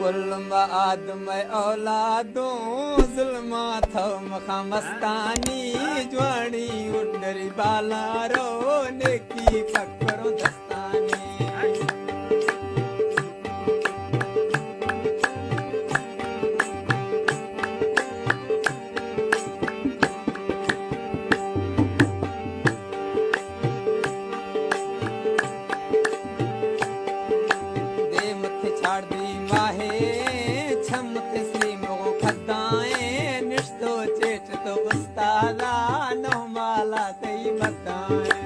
कुल आदम औलादों जुल्मा थो मखा मस्तानी ज्वाणी उडरी बाला रो नेकी पकड़ो दस्तानी दे मथे छाड़ दी माहे छमते श्री मोगो खदाएं निश्तो चेट तो उस्तादा नो माला तई बताएं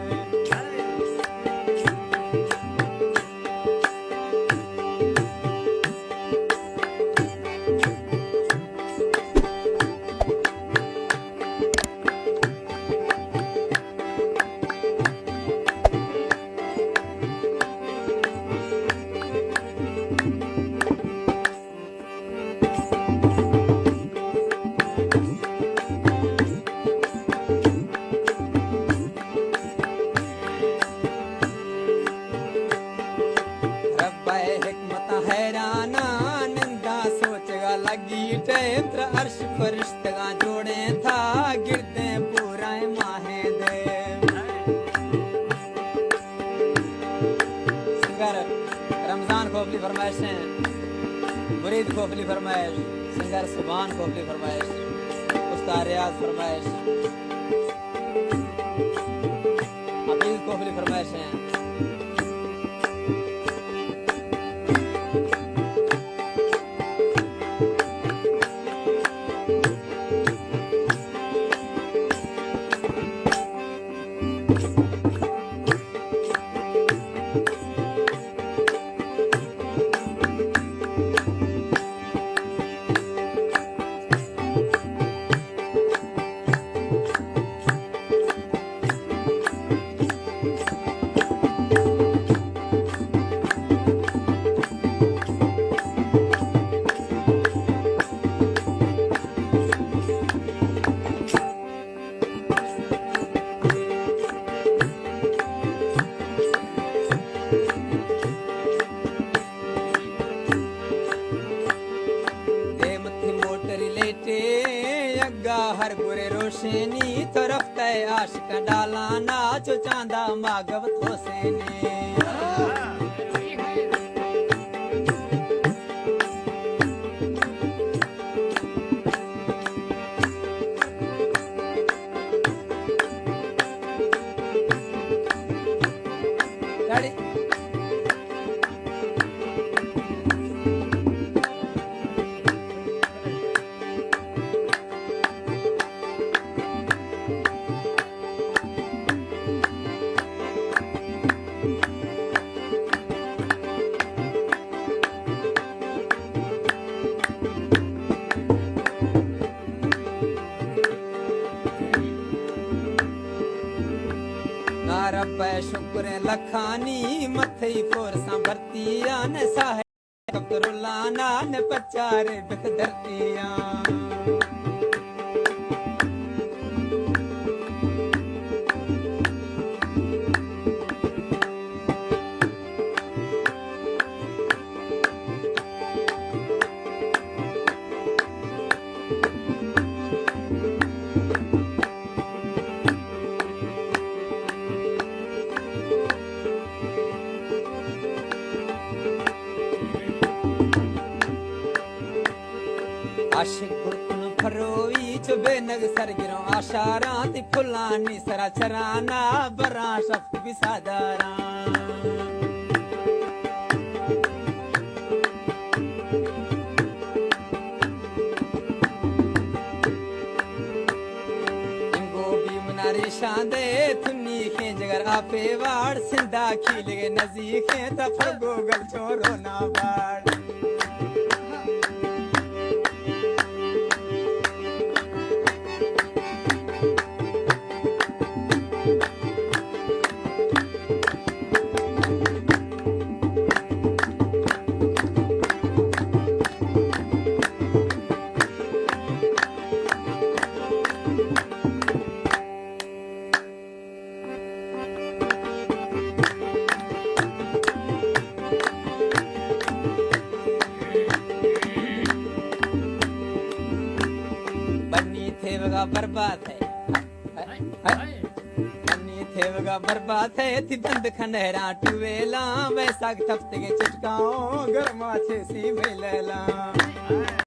हैराना निंदा सोचगा लगी टेत्र अर्श फरिश्तगा जोड़े था गिरते पूरा माहे दे सिंगर रमजान खोफली फरमाइश है मुरीद खोफली फरमाइश सिंगर सुभान खोफली फरमाइश उस्ताद रियाज फरमाइश हफीज खोफली फरमाइश है हर बुरे रोशनी तरफ तय आशिक डाला नाचो चांदा मागवत होसेनी रब शुक्र लखानी मथे फोरसा भरतिया ने साहे कबरुलाना ने पचारे बिख धरतिया आशिक गुरकुन फरोई चुबे नग सरगिरों आशारा ती फुलानी सरा चराना बरा शफ्त बिसादारा इंगो भी मुनारी शांदे थुनी खे जगर आपे वाड़ सिंधा खील गे नजीक है ता फरगो गल छोरो ना बाड़ अन्नी थे वगा बर्बाद है अन्नी थे वगा बर्बाद है थी बंद खनहरा टुवेला वैसा थफ्ते के चिटकाओ गरमा छे सी मेला